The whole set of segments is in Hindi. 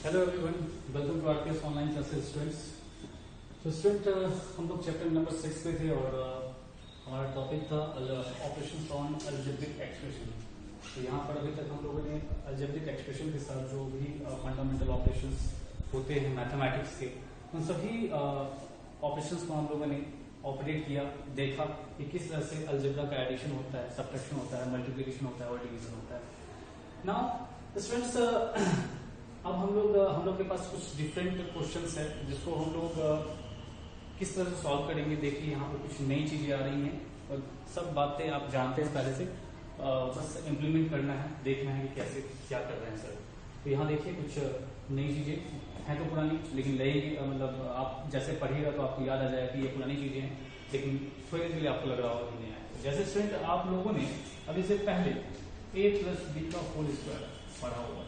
Hello everyone, welcome to RPS online classes students. तो स्टूडेंट हम लोग चैप्टर नंबर 6 पे थे और हमारा टॉपिक था ऑपरेशंस ऑन अलजेब्रिक एक्सप्रेशन। तो यहाँ पर अभी तक हम लोगों ने अलजेब्रिक एक्सप्रेशन के साथ जो भी फंडामेंटल ऑपरेशंस होते हैं मैथमेटिक्स के, उन सभी ऑपरेशंस को हम लोगों ने ऑपरेट किया, देखा कि किस तरह से अलजेब्रा का एडिशन होता है, सब्ट्रैक्शन होता है, मल्टीप्लिकेशन होता है और डिवीजन होता है। नाउ स्टूडेंट्स, अब हम लोग के पास कुछ डिफरेंट क्वेश्चंस है जिसको हम लोग किस तरह से सॉल्व करेंगे। देखिए यहाँ पर कुछ नई चीजें आ रही हैं और सब बातें आप जानते हैं पहले से, बस इम्प्लीमेंट करना है, देखना है कि कैसे क्या कर रहे हैं सर। तो यहाँ देखिए कुछ नई चीजें हैं, तो पुरानी लेकिन नई, मतलब आप जैसे पढ़िएगा तो आपको याद आ जाएगा कि ये पुरानी चीजें हैं, लेकिन थोड़ी देर के लिए आपको लग रहा होगा कि नहीं आया। जैसे स्टूडेंट आप लोगों ने अभी से पहले a प्लस बी का होल स्क्वायर पढ़ा होगा,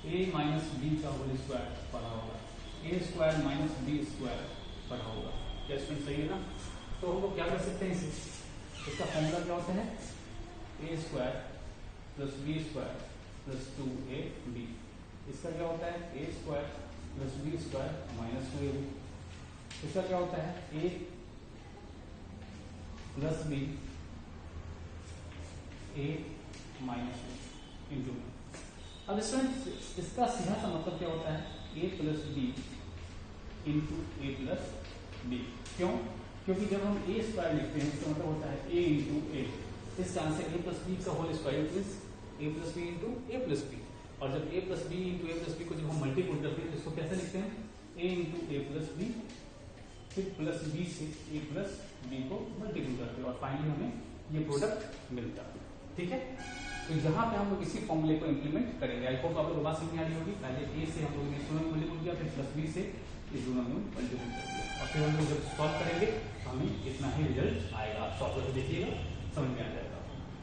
a माइनस बी का होल स्क्वायर पढ़ा होगा, a square minus B square पढ़ा होगा। क्या स्टूडेंट सही है ना? तो हम लोग क्या कर सकते हैं, इसका फॉर्मूला क्या होता है, a square plus B square plus 2ab। इसका क्या होता है, a square plus B square minus 2ab। इसका क्या होता है, a plus B a minus B into. अब स्टूडेंट इसका सीधा सा मतलब क्या होता है, a plus B into A plus B. क्यों? क्योंकि जब हम a स्क्वायर लिखते हैं इसका मतलब होता है a इंटू ए। इस कारण से a प्लस बी का whole square is a plus B into A plus B. और जब a plus B into A plus B को जब हम मल्टीप्लाई करते हैं तो इसको कैसे लिखते हैं, a into A plus B, फिर प्लस बी से a प्लस बी को मल्टीप्लाई करते हैं और फाइनली हमें ये प्रोडक्ट मिलता है। ठीक है, तो यहाँ पे हम लोग इसी फॉर्मूले को इंप्लीमेंट करेंगे। आई होप आप लोग बात समझ आ रही होगी। पहले a से हम लोग ने दोनों में मल्टीप्लाई किया, फिर प्लस b से इस दोनों में मल्टीप्लाई कर दिया और फिर हम लोग जब सॉल्व करेंगे तो हमें इतना ही रिजल्ट आएगा। आप सॉल्व करके देखिएगा, समझ में आ जाएगा।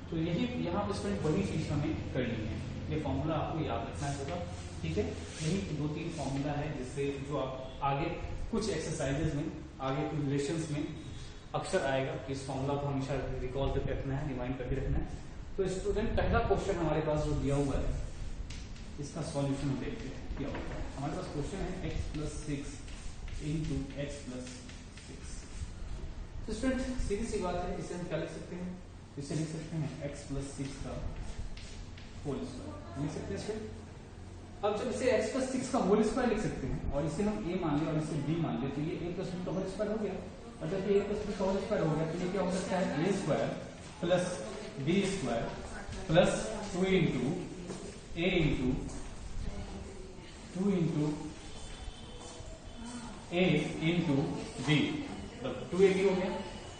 तो यही यहाँ पे स्टूडेंट बड़ी चीज हमें करनी है, ये फॉर्मूला आपको याद रखना होगा। ठीक है, यही 2-3 फॉर्मूला है जिससे जो आप आगे कुछ एक्सरसाइजेस में, आगे कुछ रिलेशंस में अक्सर आएगा कि इस फॉर्मूला को हमेशा रिकॉल करके रखना है, रिमाइंड करके रखना है। तो स्टूडेंट पहला क्वेश्चन हमारे पास जो दिया हुआ है इसका सॉल्यूशन देखते हैं क्या होता है। हमारे पास क्वेश्चन है x plus 6 into x plus 6। तो स्टूडेंट सीधी सी बात है, इसे हम क्या लिख सकते हैं, इसे लिख सकते हैं x प्लस 6 का होल स्क्वायर लिख सकते हैं स्टूडेंट। अब जब इसे x प्लस 6 का होल स्क्वायर लिख सकते हैं और इसे हम a मान लिया और इसे b मान लिया तो ये a प्लस b का होल स्क्वायर हो गया। और जब ये a प्लस b का होल स्क्वायर हो गया तो ये क्या हो सकता है, a square plus B square plus 2 into A into 2 into A into B, 2ab हो गया।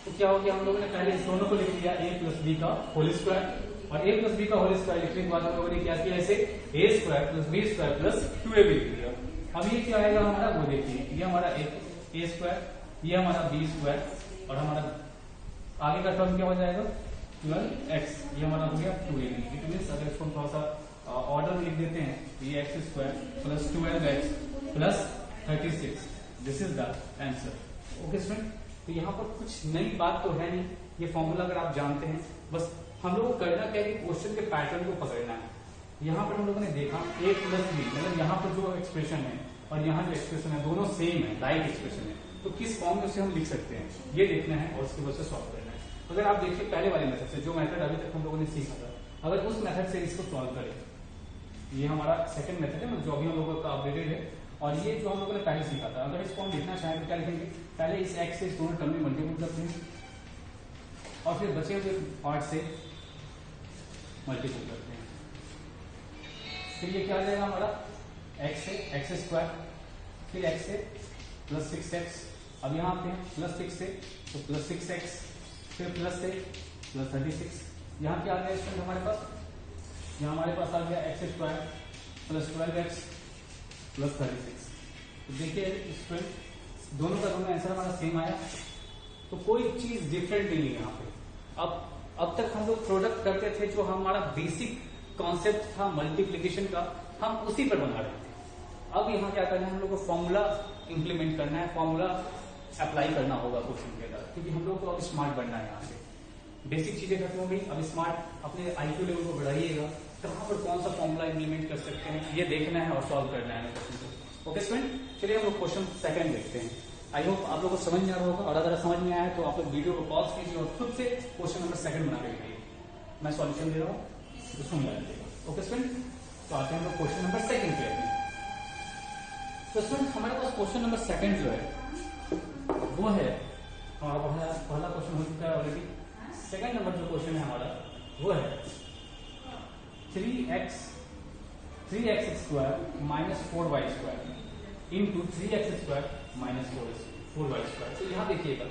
तो क्या हो गया, हम लोगों ने पहले इस दोनों को लिख लिया a प्लस बी का होल स्क्वायर और a प्लस बी का होल स्क्वायर लिखने के बाद हम लोगों ने क्या किया, इसे a square plus B square plus 2ab लिख दिया। अब ये क्या आएगा हमारा, वो देखिए, ये हमारा a स्क्वायर, ये हमारा b स्क्वायर और हमारा आगे का टर्म क्या हो जाएगा 12x, ये हमारा हो गया 2ab। इट मींस अगर इसको थोड़ा सा ऑर्डर में लिख देते हैं तो ये x square plus 12x plus 36, this is the answer. Okay student, तो यहाँ पर कुछ नई बात तो है नहीं, ये फॉर्मूला अगर आप जानते हैं, बस हम लोग को करना क्या है, क्वेश्चन के पैटर्न को पकड़ना है। यहाँ पर हम लोगों ने देखा a प्लस बी, मतलब यहाँ पर जो एक्सप्रेशन है और यहाँ जो एक्सप्रेशन है दोनों सेम है, राइट एक्सप्रेशन है, तो किस फॉर्म में उसे हम लिख सकते हैं ये देखना है और उसकी वजह से सॉल्व करना है। अगर आप देखिए पहले वाले मेथड से, जो मेथड अभी तक हम लोगों ने सीखा था, अगर उस मेथड से इसको सॉल्व करें, ये हमारा सेकंड मेथड है जो अभी हम लोगों का अपडेटेड है और ये जो हम लोगों ने पहले सीखा था, अगर इसको हम लिखना चाहें तो क्या लिखेंगे, पहले इस x से इस दोनों टर्म में मल्टीप्लाई करते हैं और फिर बचे हुए पार्ट से मल्टीप्लाई करते हैं। फिर ये क्या आ जाएगा हमारा, x से x स्क्वायर, फिर x से प्लस 6x, अब यहाँ आते हैं प्लस 6 से तो प्लस 6x, फिर प्लस से प्लस 36। यहाँ क्या आ गया स्टूडेंट हमारे पास, यहाँ हमारे पास आ गया x square plus 12x plus 36। तो देखिए स्टूडेंट दोनों का दोनों आंसर हमारा सेम आया, तो कोई चीज डिफरेंट नहीं है यहाँ पे। अब तक हम लोग प्रोडक्ट करते थे, जो हमारा बेसिक कॉन्सेप्ट था मल्टीप्लीकेशन का, हम उसी पर बना रहे थे। अब यहाँ क्या करना है, हम लोग को फॉर्मूला इंप्लीमेंट करना है, फॉर्मूला अप्लाई करना होगा क्वेश्चन के अंदर, क्योंकि हम लोग को अब स्मार्ट बनना है यहाँ से। बेसिक चीजें खत्म हो गई। अब स्मार्ट अपने आईक्यू लेवल को बढ़ाइएगा, कहां पर कौन सा फॉर्मूला इंप्लीमेंट कर सकते हैं ये देखना है और सॉल्व करना है क्वेश्चन को। ओके स्टूडेंट, चलिए हम लोग क्वेश्चन सेकंड देखते हैं। आई होप आप लोगों को समझ में आ रहा होगा, और अगर समझ में आया तो आप लोग वीडियो को पॉज कीजिए और खुद से क्वेश्चन नंबर सेकंड बना के लिखिए। मैं सॉल्यूशन दे रहा हूँ, उसको मिला लीजिएगा। ओके स्टूडेंट, तो आते हैं हम लोग क्वेश्चन नंबर सेकंड पे अपने। तो स्टूडेंट हमारे पास क्वेश्चन नंबर सेकंड जो है वो है हमारा पहला क्वेश्चन हो चुका है ऑलरेडी। सेकंड नंबर जो क्वेश्चन है हमारा वो है 3x square minus 4y square into 3x square minus 4y square. तो यहाँ देखिएगा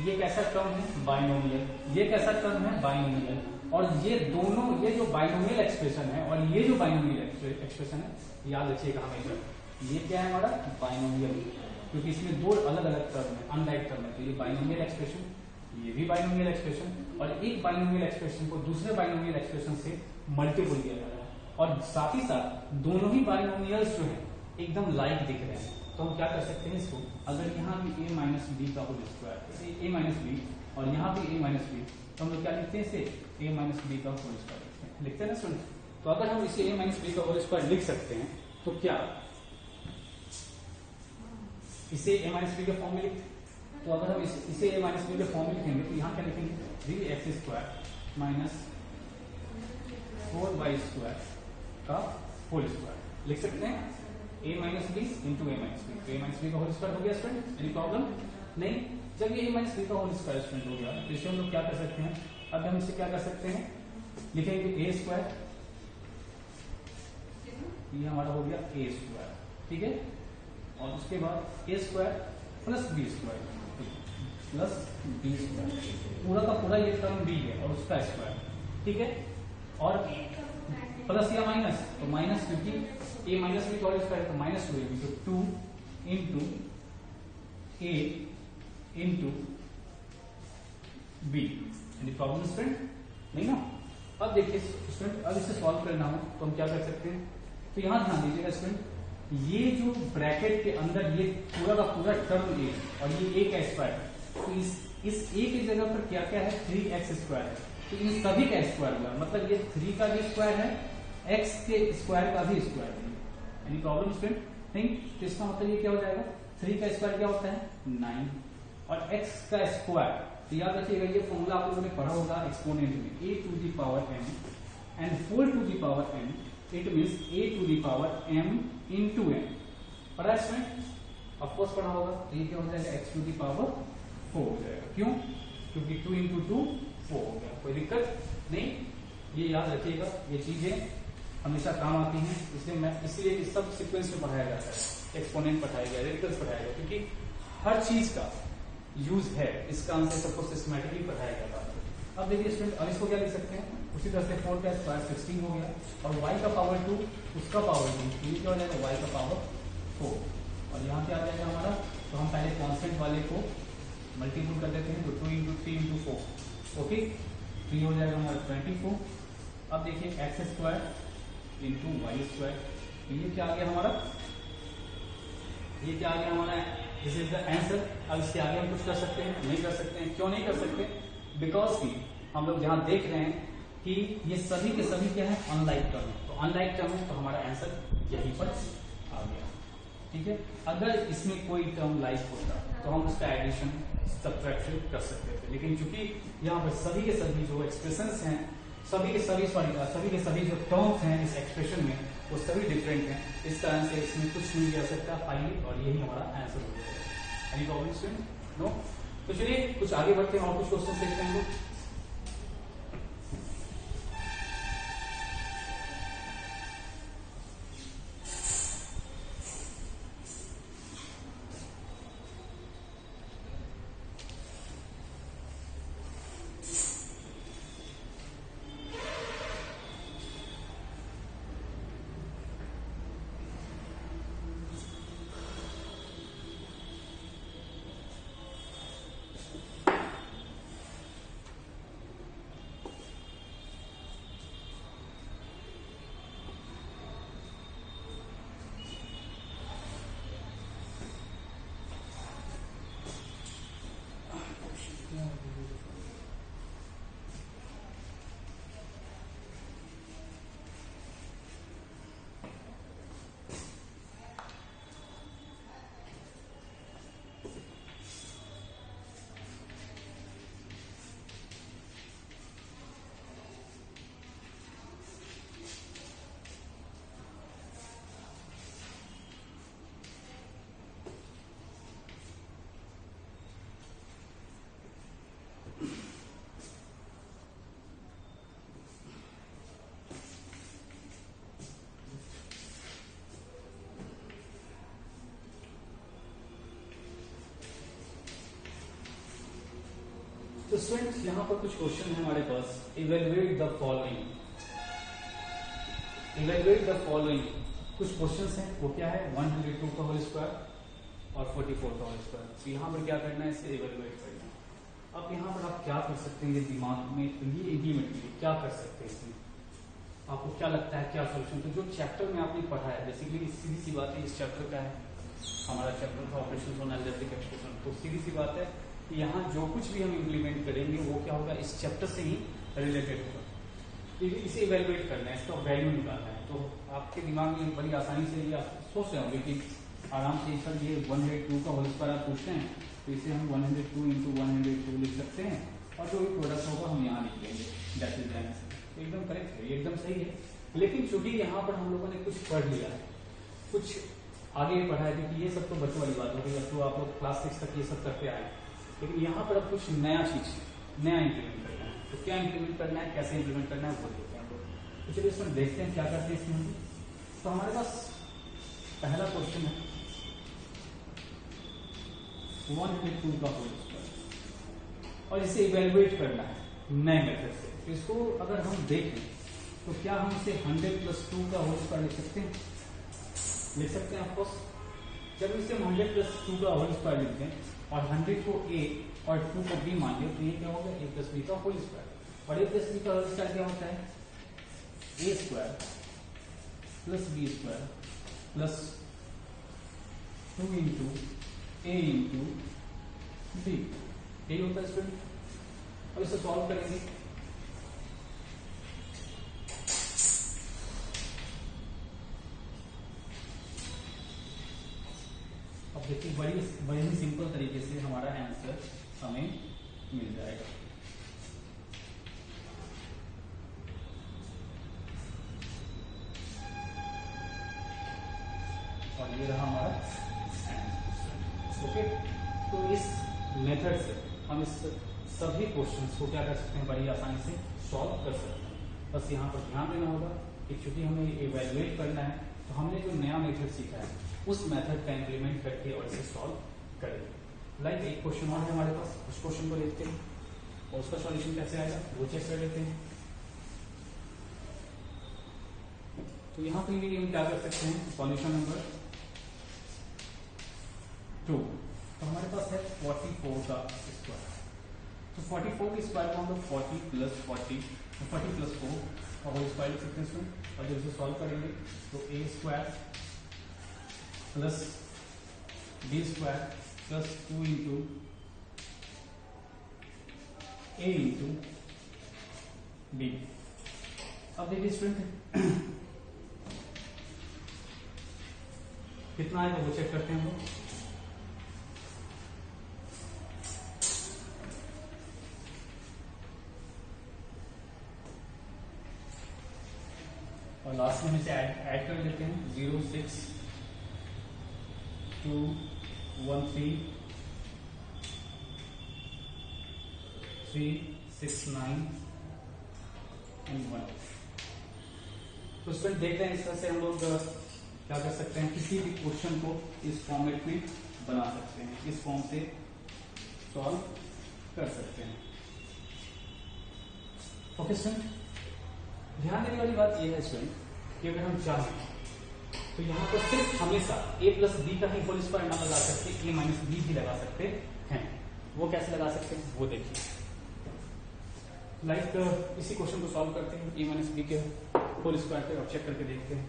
ये कैसा टर्म है, बाइनोमियल, ये कैसा टर्म है, बाइनोमियल, और ये दोनों, ये जो बाइनोमियल एक्सप्रेशन है और ये जो बाइनोमियल एक्सप्रेशन है, याद रखिएगा हमेशा ये क्या है हमारा बाइनोमियल, क्योंकि इसमें दो अलग अलग टर्म है, अनलाइक टर्म है। तो ये बाइनोमियल एक्सप्रेशन, ये भी बाइनोमियल एक्सप्रेशन, और एक बाइनोमियल एक्सप्रेशन को दूसरे बाइनोमियल एक्सप्रेशन से मल्टीपल किया जा रहा है, और साथ ही साथ दोनों ही बाइनोमियल्स जो है एकदम लाइक दिख रहे हैं। तो हम क्या कर सकते हैं इसको, अगर यहाँ भी a माइनस बी का whole square, a minus B, और यहाँ भी a माइनस बी, तो हम लोग क्या लिखते हैं इसे a माइनस बी का होल स्क्वायर लिखते हैं ना स्टूडेंट। तो अगर हम इसे a माइनस बी का होल स्क्वायर लिख सकते हैं तो क्या इसे a माइनस बी के फॉर्म में लिखते, तो अगर हम इसे a माइनस बी के फॉर्म में लिखेंगे तो यहाँ क्या लिखेंगे 3x square minus 4y square का होल स्क्वायर लिख सकते हैं, a minus B into a minus B. तो a माइनस बी का होल स्क्वायर हो गया स्टूडेंट, एनी प्रॉब्लम नहीं। जब ये a माइनस बी का होल स्क्वायर स्टूडेंट हो गया तो इसे हम लोग क्या कर सकते हैं, अब हम इसे क्या कर सकते हैं, लिखेंगे a स्क्वायर, ये हमारा हो गया a स्क्वायर, ठीक है, और उसके बाद a square plus b square plus b square, पूरा का पूरा ये टर्म b है और उसका स्क्वायर, ठीक है, और प्लस या माइनस, तो माइनस, क्योंकि a माइनस बी का होल स्क्वायर तो माइनस होगी, तो 2 into a into b। Any problem student, नहीं ना। अब देखिए स्टूडेंट, अब इसे सॉल्व करना हो तो हम क्या कर सकते हैं, तो यहां ध्यान दीजिएगा स्टूडेंट, ये जो ब्रैकेट के अंदर ये पूरा का पूरा टर्म ए और ये a का स्क्वायर, तो इस a की जगह पर क्या क्या है 3x स्क्वायर है, तो इन सभी का स्क्वायर हुआ, मतलब ये 3 का भी स्क्वायर है, x के स्क्वायर का भी स्क्वायर है। एनी प्रॉब्लम स्टूडेंट, नहीं। तो इसका मतलब ये क्या हो जाएगा, 3 का स्क्वायर क्या होता है 9, और x का स्क्वायर, तो याद रखिएगा ये फॉर्मूला आप लोगों ने पढ़ा होगा एक्सपोनेंट में, a to the power m and 4 to the power m, it means a to the power m into m। पढ़ा है स्टूडेंट, ऑफकोर्स पढ़ा होगा। तो ये क्या हो जाएगा x टू द पावर 4 हो जाएगा, क्यों, क्योंकि 2 इंटू 2 4 हो गया, कोई दिक्कत नहीं। ये याद रखिएगा, ये चीजें हमेशा काम आती हैं, इसलिए इस सब सीक्वेंस में पढ़ाया जाता है, एक्सपोनेंट पढ़ाया गया, रेडिकल्स पढ़ाया गया, क्योंकि हर चीज का यूज है, इसका आंसर सबको सिस्टमैटिकली पढ़ाया जाता है। अब देखिए स्टूडेंट, अब इसको क्या लिख सकते हैं, उसी तरह से 4 का स्क्वायर 16 हो गया, और y का पावर 2 उसका पावर 2, ये क्या हो जाएगा y का पावर 4, और यहाँ क्या आ जाएगा हमारा, तो हम पहले कॉन्स्टेंट वाले को मल्टीपल कर देते हैं, तो 2 इंटू 3 इंटू 4, ओके, तो ये हो जाएगा हमारा 24। अब देखिए X square into Y square, तो ये क्या आ गया हमारा, ये क्या आ गया हमारा, दिस इज द आंसर। अब इसके आगे हम कुछ कर सकते हैं, नहीं कर सकते हैं, क्यों नहीं कर सकते, बिकॉज की हम लोग जहां देख रहे हैं कि ये सभी के सभी क्या है अनलाइक टर्म है, तो अनलाइक टर्म है, तो हमारा आंसर यहीं पर आ गया, ठीक है। अगर इसमें कोई टर्म लाइक होता तो हम उसका एडिशन सब्ट्रैक्शन कर सकते थे, लेकिन चूंकि यहाँ पर सभी के सभी जो एक्सप्रेशंस हैं, सभी के सभी जो टर्म्स हैं इस एक्सप्रेशन में वो सभी डिफरेंट हैं, इस कारण से इसमें कुछ नहीं किया सकता फाइनली, और यही हमारा आंसर हो जाएगा। Any problem student, no. तो चलिए कुछ आगे बढ़ते हैं और कुछ क्वेश्चन देखते हैं लोग। तो स्टूडेंट्स यहाँ पर कुछ क्वेश्चन है हमारे पास। Evaluate the following, evaluate the following. कुछ क्वेश्चंस हैं, वो क्या है, 102 का होल स्क्वायर और 44 का होल स्क्वायर। तो यहाँ पर क्या करना है, इसे इवेल्युएट करना है। अब यहाँ पर आप क्या कर सकते हैं, ये दिमाग में ये इम्प्लीमेंट कीजिए, क्या कर सकते हैं इसमें, आपको क्या लगता है क्या सोल्यूशन। तो जो चैप्टर में आपने पढ़ा है, बेसिकली सीधी सी बात है, इस चैप्टर का है हमारा चैप्टर था ऑपरेशंस ऑन अलजेब्रिक एक्सप्रेशन। तो सीधी सी बात है कि यहाँ जो कुछ भी हम इम्प्लीमेंट करेंगे वो क्या होगा, इस चैप्टर से ही रिलेटेड होगा। इसे इवेल्युएट करना है, इसका वैल्यू निकालना है। तो आपके दिमाग में बड़ी आसानी से ये आप सोच रहे होंगे कि आराम से सर ये 102 का होल स्क्वायर आप पूछते हैं, तो इसे हम 102 इंटू 102 लिख सकते हैं और जो भी प्रोडक्ट होगा हम यहाँ लिख लेंगे। That is answer. एकदम करेक्ट है, एकदम सही है। लेकिन चूंकि यहाँ पर हम लोगों ने कुछ पढ़ लिया है, कुछ आगे पढ़ा है, क्योंकि ये सब तो बच्चों वाली बात होगी, अब तो आप लोग क्लास 6 तक ये सब करते आए, लेकिन यहाँ पर अब कुछ नया चीज, नया इंप्लीमेंट करना है। तो क्या इंप्लीमेंट करना है, कैसे इंप्लीमेंट करना है, वो देखते हैं हम लोग। तो चलिए इसमें देखते हैं क्या करते हैं इसमें। तो हमारे पास पहला क्वेश्चन है 102 का होल स्क्वायर और इसे इवेल्युएट करना है नए मेथड से। तो इसको अगर हम देखें तो क्या हम इसे 100 + 2 का होल स्क्वायर लिख सकते हैं, लिख सकते हैं ऑफकोर्स। जब इसे हम 100 + 2 का होल स्क्वायर लिखते हैं और 100 को a और 2 को b मान लिया, तो ये क्या होगा, a + b का होल स्क्वायर। और a + b का होल स्क्वायर क्या होता है, a square + b square plus 2 into a into b, यही होता है स्टूडेंट। अब इसे सॉल्व करेंगे। अब देखिए बड़ी ही सिंपल तरीके से हमारा आंसर हमें मिल जाएगा। और ये रहा हमारा आंसर। ओके, तो इस मेथड से हम इस सभी क्वेश्चंस को क्या कर सकते हैं, बड़ी आसानी से सॉल्व कर सकते हैं। बस यहाँ पर ध्यान देना होगा कि चूंकि हमें इवेल्युएट करना है, तो हमने जो नया मेथड सीखा है उस मेथड का इंप्लीमेंट करके और इसे सॉल्व करेंगे। लाइक एक क्वेश्चन और है हमारे पास, उस क्वेश्चन को देखते हैं और उसका सॉल्यूशन कैसे आएगा वो चेक कर लेते हैं। तो यहाँ पर भी हम क्या कर सकते हैं, सॉल्यूशन नंबर 2। तो हमारे पास है 44 का स्क्वायर। तो 44 के स्क्वायर को हम लोग 40 + 40 तो 40 + 4 का होल स्क्वायर लिख सकते हैं इसमें। और जब इसे सॉल्व करेंगे तो a square plus b square plus 2 into a into b। अब देखिए स्टूडेंट कितना आएगा वो चेक करते हैं हम लोग। और लास्ट में इसे ऐड कर लेते हैं 0 6 2 1 3 3 6 9 एंड 1। तो स्टूडेंट देखते हैं इस तरह से हम लोग क्या कर सकते हैं, किसी भी क्वेश्चन को इस फॉर्मेट में बना सकते हैं, इस फॉर्म से सॉल्व कर सकते हैं। ओके स्टूडेंट, ध्यान देने वाली बात यह है स्टूडेंट कि अगर हम चाहें तो यहाँ पर सिर्फ हमेशा a + b का ही होल स्क्वायर ना लगा सकते, a - b भी लगा सकते हैं। वो कैसे लगा सकते हैं वो देखिए। लाइक इसी क्वेश्चन को सॉल्व करते हैं, a - b के होल स्क्वायर पे और चेक करके देखते हैं।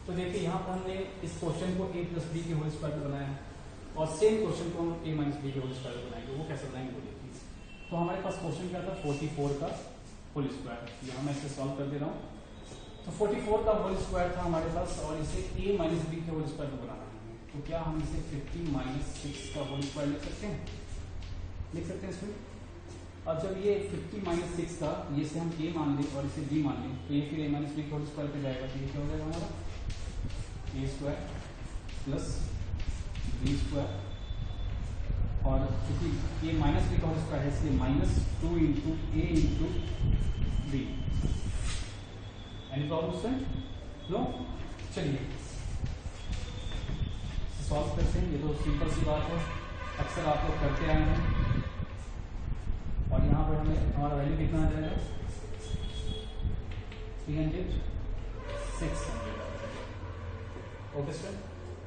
तो देखिए यहाँ पर हमने इस क्वेश्चन को a + b के होल स्क्वायर पे बनाया है और सेम क्वेश्चन को हम a - b के होल स्क्वायर पे बनाएंगे। वो कैसे बनाएंगे वो देखिए। तो हमारे पास क्वेश्चन क्या था, 44 का होल स्क्वायर। यहाँ मैं इसे सॉल्व कर दे रहा हूँ। तो 44 का होल स्क्वायर था हमारे पास और इसे a - b के होल स्क्वायर पे बनाना है। तो क्या हम इसे 50 - 6 का होल स्क्वायर लिख सकते हैं, लिख सकते हैं इसमें। अब जब ये 50 - 6 का ये से हम a मान लें और इसे b मान लें, तो ये फिर a - b के होल स्क्वायर पे जाएगा। तो ये क्या हो जाएगा हमारा a square plus b square, और चूंकि a - b का होल स्क्वायर है इसलिए -2 into a into b। Any problem sir? No? चलिए सॉल्व करते हैं। ये तो सिंपल सी बात है, अक्सर आप लोग करते आए हैं। और यहाँ हमारा वैल्यू कितना आ जाएगा 300 600। ओके स्टूडेंट,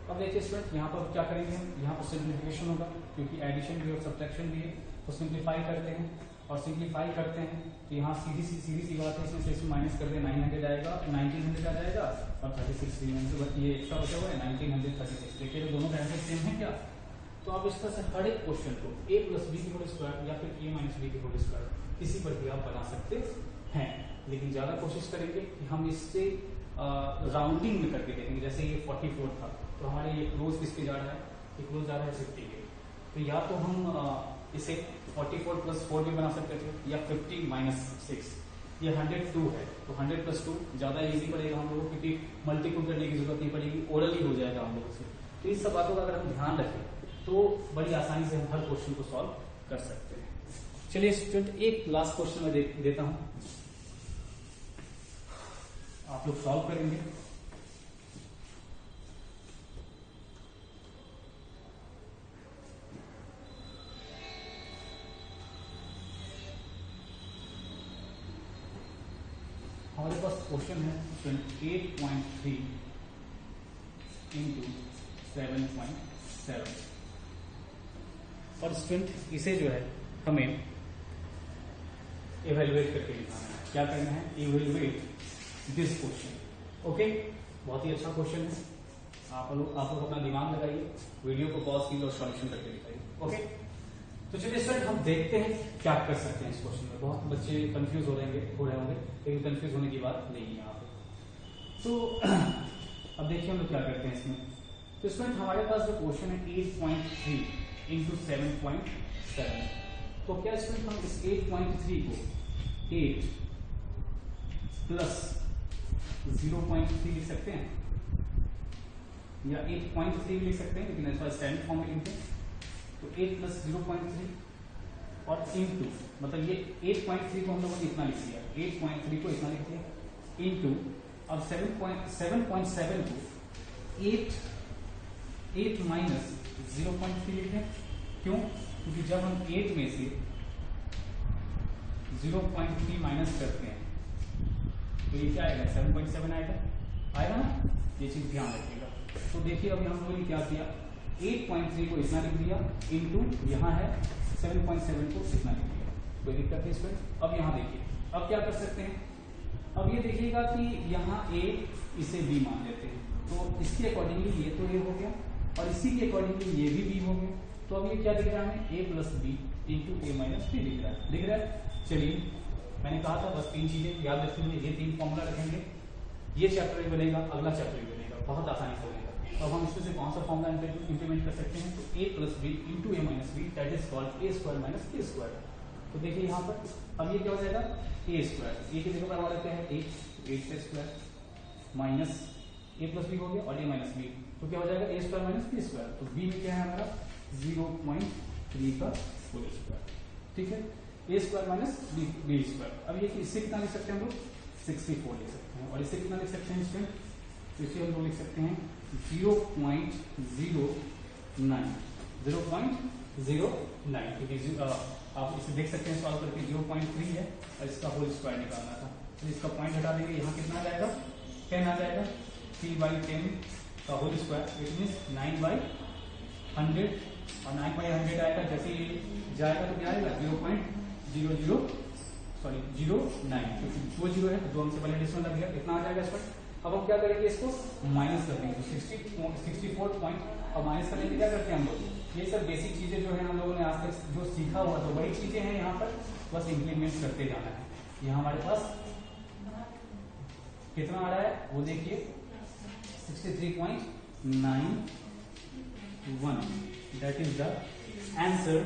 अब देखिए स्टूडेंट यहाँ पर क्या करेंगे हम, यहाँ पर सिंप्लीफिकेशन होगा क्योंकि एडिशन भी और सब्ट्रैक्शन भी है, तो सिंप्लीफाई करते हैं और सिंप्लीफाई करते हैं तो यहाँ सीधी सी बात है, इसमें से इसमें माइनस कर दे 900 आएगा, 1900 आ जाएगा और 36 ये एक्स्ट्रा बचा हुआ है 1936। देखिए दोनों का आंसर सेम है क्या। तो आप इस तरह से हर एक क्वेश्चन को a प्लस बी की होल स्क्वायर या फिर a माइनस बी की होल स्क्वायर किसी पर भी आप बना सकते हैं, लेकिन ज्यादा कोशिश करेंगे कि हम इससे राउंडिंग में करके देखेंगे। जैसे ये 44 था तो हमारे ये क्लोज किसके जा रहा है, ये क्लोज जा रहा है 50 के, तो या तो हम इसे 44 प्लस 4 भी बना सकते थे या 50 माइनस 6। ये 102 है तो 100 प्लस 2 ज्यादा इजी पड़ेगा हम लोगों को क्योंकि मल्टीपल करने की जरूरत नहीं पड़ेगी, ओरली हो जाएगा हम लोगों से। तो इस सब बातों का अगर हम ध्यान रखें तो बड़ी आसानी से हम हर क्वेश्चन को सॉल्व कर सकते हैं। चलिए स्टूडेंट एक लास्ट क्वेश्चन मैं देता हूं, आप लोग सॉल्व करेंगे। हमारे पास क्वेश्चन है 8.3 इंटू 7.7 और स्टूडेंट इसे जो है हमें इवेल्युएट करके दिखाना है। क्या करना है, इवेल्युएट दिस क्वेश्चन। ओके, बहुत ही अच्छा क्वेश्चन है, आप लोग अपना दिमाग लगाइए, वीडियो को पॉज कीजिए और सॉल्यूशन करके दिखाइए। ओके, तो चलिए स्टूडेंट हम देखते हैं क्या कर सकते हैं इस क्वेश्चन में। बहुत बच्चे कंफ्यूज हो रहे होंगे लेकिन कंफ्यूज होने की बात नहीं है यहाँ पे। तो अब देखिए हम लोग क्या करते हैं इसमें। तो स्टूडेंट हमारे पास जो क्वेश्चन है 8.3 इंटू 7.7, तो क्या स्टूडेंट हम इस 8.3 को 8 प्लस 0.3 लिख सकते हैं या 8.3 लिख सकते हैं, लेकिन ऐसा स्टैंडर्ड फॉर्म में लिखते हैं। तो 8 प्लस 0.3 और इंटू मतलब ये 8.3 को हम लोगों ने इतना लिख दिया, 8.3 को इतना लिख दिया इंटू अब 7.7 को 8 माइनस 0.3 लिखें। क्यों, क्योंकि जब हम 8 में से 0.3 माइनस करते हैं तो ये क्या आएगा 7.7 आएगा ना, ये चीज ध्यान रखिएगा। तो देखिए अभी हम लोगों ने क्या किया, 8.3 को इतना लिख दिया इंटू यहाँ है 7.7 को इतना लिख दिया, कोई दिक्कत नहीं इसमें। अब यहाँ देखिए अब क्या कर सकते हैं, अब ये देखिएगा कि यहाँ a इसे b मान लेते हैं, तो इसके अकॉर्डिंगली ये तो a हो गया और इसी के अकॉर्डिंगली ये भी b हो गया। तो अब ये क्या दिख रहा है, a plus B into a minus B दिख रहा है। चलिए मैंने कहा था बस 3 चीजें याद रखेंगे, ये 3 फॉर्मूला रखेंगे, ये चैप्टर भी बनेगा, अगला चैप्टर भी बनेगा, बहुत आसानी से बनेगा। अब हम इसमें से कौन सा फॉर्मूला इंप्लीमेंट कर सकते हैं, तो a plus B into a minus B that is called a square minus b square. तो देखिए यहाँ पर अब ये क्या हो जाएगा a स्क्वायर, a की जगह पर हमारा क्या है 8 का square minus a plus B हो गया और a माइनस बी, तो क्या हो जाएगा a square minus b square. तो b में क्या है हमारा 0.3 का होल स्क्वायर, ठीक है, a square minus b square. अब ये इससे कितना लिख सकते हैं हम लोग 64 लिख सकते हैं, और इससे कितना लिख सकते हैं इसमें, तो इसे हम लोग लिख सकते हैं 0.09 क्योंकि आप इसे देख सकते हैं सॉल्व करके 0.3 है और इसका होल स्क्वायर निकालना था, तो इसका पॉइंट हटा देंगे, यहाँ कितना आ जाएगा 10 आ जाएगा, 3/10 का होल स्क्वायर इट मीन 9/100 और 9/100 आएगा। जैसे ये जाएगा तो क्या आएगा 0.09 क्योंकि 2 0 है तो 2 हमसे पहले डिस्टेंस लग गया, कितना आ जाएगा इस पर। अब हम क्या करेंगे, इसको माइनस कर देंगे, तो 64 पॉइंट और माइनस करने के क्या करते हैं हम लोग, ये सब बेसिक चीजें जो है हम लोगों ने आज तक जो सीखा हुआ तो बड़ी चीजें हैं यहाँ पर, बस इम्प्लीमेंट करते जाना है। यहाँ हमारे पास कितना आ रहा है वो देखिए 63.91 that is the answer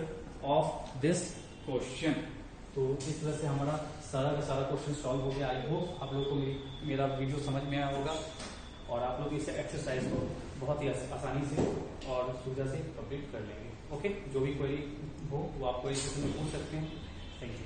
of this question. तो इस तरह से हमारा सारा का सारा क्वेश्चन सॉल्व हो गया। आई होप आप लोग को मेरा वीडियो समझ में आया होगा और आप लोग इस एक्सरसाइज को बहुत ही आसानी से और सुविधा से कंप्लीट कर लेंगे। ओके, जो भी क्वेरी हो वो आप क्वेरी सेक्शन में पूछ सकते हैं। Thank you.